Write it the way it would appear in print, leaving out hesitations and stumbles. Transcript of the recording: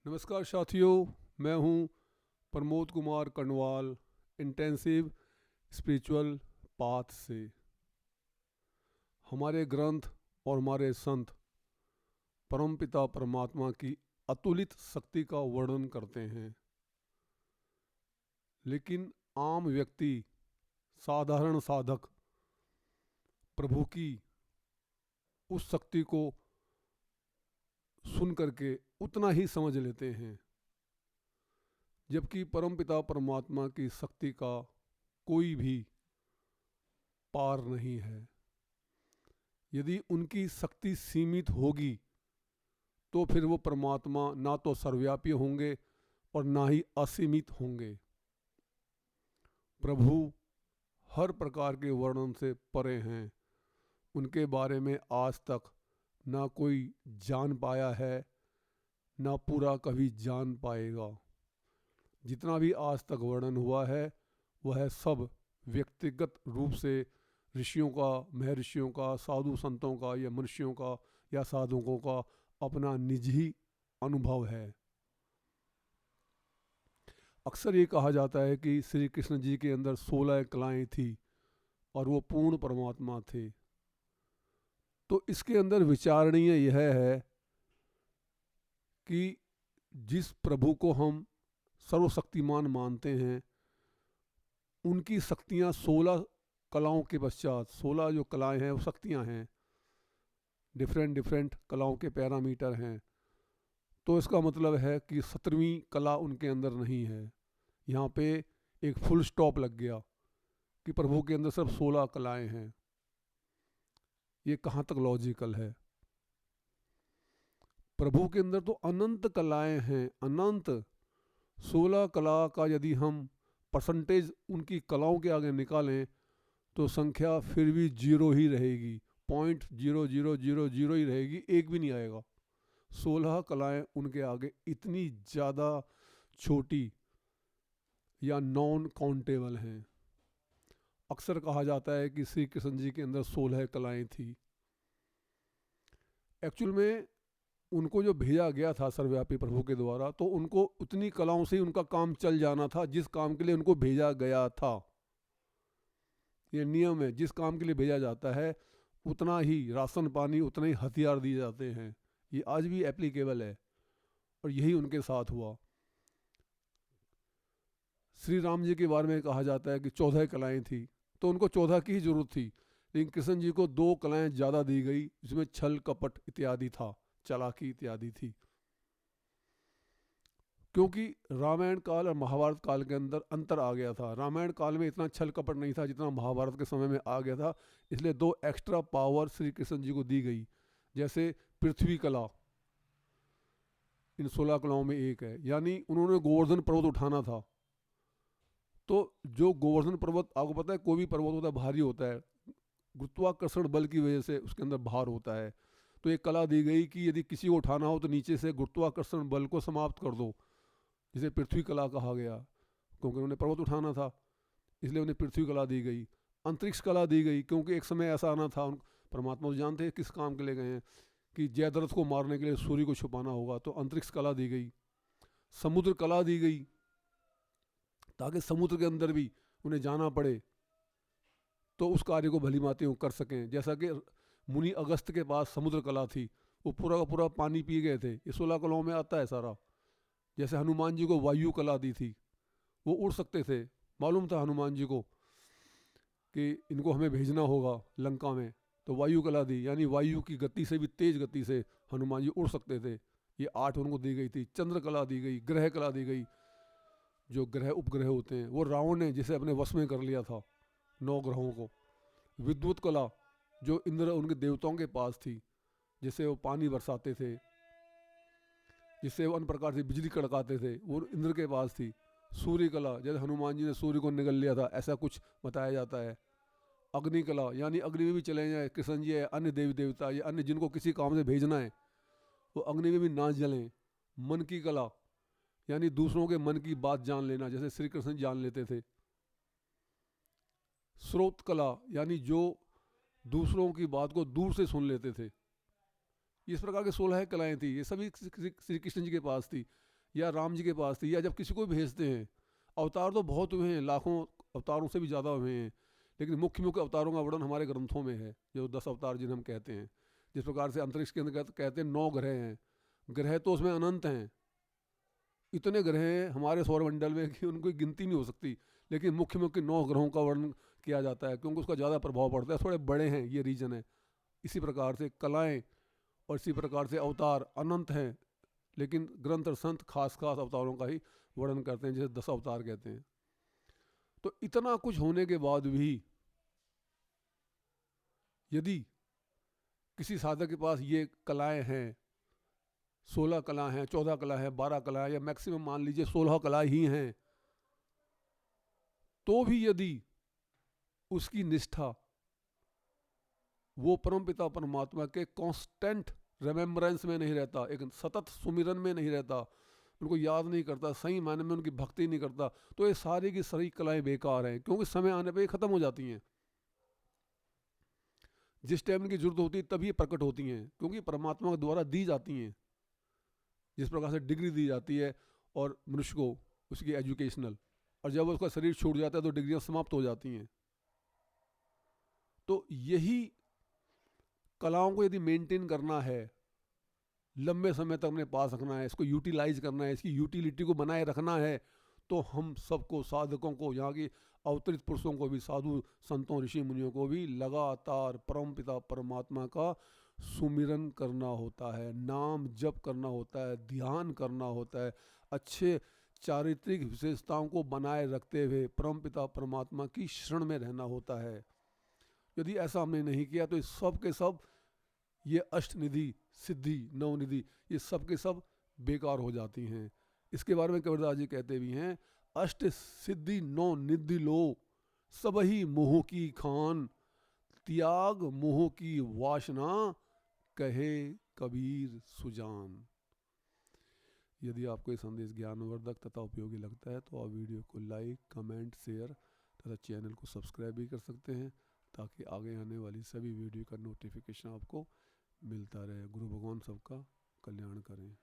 नमस्कार साथियों, मैं हूं Pramod Kumar Karnwal intensive spiritual path से। हमारे ग्रंथ और हमारे संत परमपिता परमात्मा की अतुलित शक्ति का वर्णन करते हैं, लेकिन आम व्यक्ति, साधारण साधक प्रभु की उस शक्ति को सुन करके उतना ही समझ लेते हैं, जबकि परमपिता परमात्मा की शक्ति का कोई भी पार नहीं है। यदि उनकी शक्ति सीमित होगी तो फिर वो परमात्मा ना तो सर्वव्यापी होंगे और ना ही असीमित होंगे। प्रभु हर प्रकार के वर्णन से परे हैं। उनके बारे में आज तक ना कोई जान पाया है, ना पूरा कभी जान पाएगा। जितना भी आज तक वर्णन हुआ है वह सब व्यक्तिगत रूप से ऋषियों का, महर्षियों का, साधु संतों का या मनुष्यों का या साधुओं का अपना निजी अनुभव है। अक्सर ये कहा जाता है कि श्री कृष्ण जी के अंदर 16 कलाएं थी और वो पूर्ण परमात्मा थे। तो इसके अंदर विचारणीय यह है कि जिस प्रभु को हम सर्वशक्तिमान मानते हैं, उनकी शक्तियाँ 16 कलाओं के पश्चात, 16 जो कलाएं हैं वो शक्तियाँ हैं, डिफरेंट डिफरेंट कलाओं के पैरामीटर हैं। तो इसका मतलब है कि 17वीं कला उनके अंदर नहीं है। यहाँ पे एक फुल स्टॉप लग गया कि प्रभु के अंदर सिर्फ 16 कलाएं हैं। ये कहाँ तक लॉजिकल है? प्रभु के अंदर तो अनंत कलाएं हैं, अनंत। 16 कला का यदि हम परसेंटेज उनकी कलाओं के आगे निकालें तो संख्या फिर भी 0 ही रहेगी, 0.0000 ही रहेगी, एक भी नहीं आएगा। 16 कलाएं उनके आगे इतनी ज़्यादा छोटी या नॉन काउंटेबल हैं। अक्सर कहा जाता है कि श्री कृष्ण जी के अंदर 16 कलाएं थी। एक्चुअल में उनको जो भेजा गया था सर्वव्यापी प्रभु के द्वारा, तो उनको उतनी कलाओं से उनका काम चल जाना था जिस काम के लिए उनको भेजा गया था। ये नियम है, जिस काम के लिए भेजा जाता है उतना ही राशन पानी, उतना ही हथियार दिए जाते हैं। ये आज भी एप्लीकेबल है और यही उनके साथ हुआ। श्री राम जी के बारे में कहा जाता है कि 14 कलाएं थी, तो उनको 14 की ही जरूरत थी, लेकिन कृष्ण जी को 2 कलाएं ज़्यादा दी गई, जिसमें छल कपट इत्यादि था, चालाकी इत्यादि थी। क्योंकि रामायण काल और महाभारत काल के अंदर अंतर आ गया था। रामायण काल में इतना छल कपट नहीं था जितना महाभारत के समय में आ गया था, इसलिए 2 एक्स्ट्रा पावर श्री कृष्ण जी को दी गई। जैसे पृथ्वी कला इन 16 कलाओं में एक है, यानी उन्होंने गोवर्धन पर्वत उठाना था। तो जो गोवर्धन पर्वत, आपको पता है कोई भी पर्वत होता है भारी होता है, गुरुत्वाकर्षण बल की वजह से उसके अंदर भार होता है। तो एक कला दी गई कि यदि किसी को उठाना हो तो नीचे से गुरुत्वाकर्षण बल को समाप्त कर दो, जिसे पृथ्वी कला कहा गया। क्योंकि उन्होंने पर्वत उठाना था इसलिए उन्हें पृथ्वी कला दी गई। अंतरिक्ष कला दी गई क्योंकि एक समय ऐसा आना था, परमात्मा तो जानते हैं किस काम के लिए गए हैं, कि जयद्रथ को मारने के लिए सूर्य को छुपाना होगा, तो अंतरिक्ष कला दी गई। समुद्र कला दी गई ताकि समुद्र के अंदर भी उन्हें जाना पड़े तो उस कार्य को भली भांति वो कर सकें। जैसा कि मुनि अगस्त के पास समुद्र कला थी, वो पूरा का पूरा पानी पी गए थे। ये 16 कलाओं में आता है सारा। जैसे हनुमान जी को वायु कला दी थी, वो उड़ सकते थे। मालूम था हनुमान जी को कि इनको हमें भेजना होगा लंका में, तो वायु कला दी, यानी वायु की गति से भी तेज गति से हनुमान जी उड़ सकते थे। ये 8 उनको दी गई थी। चंद्र कला दी गई, ग्रह कला दी गई, जो ग्रह उपग्रह होते हैं, वो रावण ने जिसे अपने वश में कर लिया था 9 ग्रहों को। विद्युत कला जो इंद्र उनके देवताओं के पास थी, जिससे वो पानी बरसाते थे, जिससे वो अन्य प्रकार से बिजली कड़काते थे, वो इंद्र के पास थी। सूर्य कला, जैसे हनुमान जी ने सूर्य को निगल लिया था, ऐसा कुछ बताया जाता है। अग्नि कला, यानी अग्नि में भी चले जाए कृष्ण जी है, अन्य देवी देवता या अन्य जिनको किसी काम से भेजना है, वो अग्नि में भी ना जलें। मन की कला, यानी दूसरों के मन की बात जान लेना, जैसे श्री कृष्ण जान लेते थे। स्रोत कला, यानी जो दूसरों की बात को दूर से सुन लेते थे। इस प्रकार के 16 कलाएं थी, ये सभी श्री कृष्ण जी के पास थी। या राम जी के पास थी, या जब किसी को भी भेजते हैं, अवतार तो बहुत हुए हैं, लाखों अवतारों से भी ज़्यादा हुए हैं, लेकिन मुख्य मुख्य अवतारों का वर्णन हमारे ग्रंथों में है, जो 10 अवतार जिन्हें हम कहते हैं। जिस प्रकार से अंतरिक्ष के अंदर कहते हैं 9 ग्रह हैं, ग्रह तो उसमें अनंत हैं, इतने ग्रह हैं हमारे सौरमंडल में कि उनकी गिनती नहीं हो सकती, लेकिन मुख्य मुख्य 9 ग्रहों का वर्णन किया जाता है क्योंकि उसका ज़्यादा प्रभाव पड़ता है, थोड़े बड़े हैं ये रीजन है। इसी प्रकार से कलाएँ और इसी प्रकार से अवतार अनंत हैं, लेकिन ग्रंथ और संत खास खास अवतारों का ही वर्णन करते हैं, जैसे 10 अवतार कहते हैं। तो इतना कुछ होने के बाद भी यदि किसी साधक के पास ये कलाएं हैं, 16 कला हैं, 14 कला है, 12 कला है, या मैक्सिमम मान लीजिए 16 कला ही हैं, तो भी यदि उसकी निष्ठा वो परमपिता परमात्मा के कांस्टेंट रिमेम्बरेंस में नहीं रहता, एक सतत सुमिरन में नहीं रहता, उनको याद नहीं करता, सही मायने में उनकी भक्ति नहीं करता, तो ये सारी की सारी कलाएं बेकार हैं, क्योंकि समय आने पे ये ख़त्म हो जाती हैं। जिस टाइम इनकी जरूरत होती है तभी ये प्रकट होती हैं, क्योंकि परमात्मा के द्वारा दी जाती हैं। जिस प्रकार से डिग्री दी जाती है और मनुष्य को उसकी एजुकेशनल, और जब उसका शरीर छूट जाता है तो डिग्रियां समाप्त हो जाती हैं। तो यही कलाओं को यदि मेंटेन करना है, लंबे समय तक अपने पास रखना है, इसको यूटिलाइज करना है, इसकी यूटिलिटी को बनाए रखना है, तो हम सबको, साधकों को, यहाँ की अवतरित पुरुषों को भी, साधु संतों ऋषि मुनियों को भी लगातार परमपिता परमात्मा का सुमिरन करना होता है, नाम जप करना होता है, ध्यान करना होता है, अच्छे चारित्रिक विशेषताओं को बनाए रखते हुए परमपिता परमात्मा की शरण में रहना होता है। यदि ऐसा हमने नहीं किया तो सब के सब ये अष्टनिधि, सिद्धि, नवनिधि, ये सब के सब बेकार हो जाती हैं। इसके बारे में कबीरदास जी कहते भी हैं, अष्ट सिद्धि नौ निधि लो, सबही मोह की खान, त्याग मोह की वासना, कहे कबीर सुजान। यदि आपको ये संदेश ज्ञानवर्धक तथा उपयोगी लगता है तो आप वीडियो को लाइक, कमेंट, शेयर तथा चैनल को सब्सक्राइब भी कर सकते हैं, ताकि आगे आने वाली सभी वीडियो का नोटिफिकेशन आपको मिलता रहे। गुरु भगवान सबका कल्याण करें।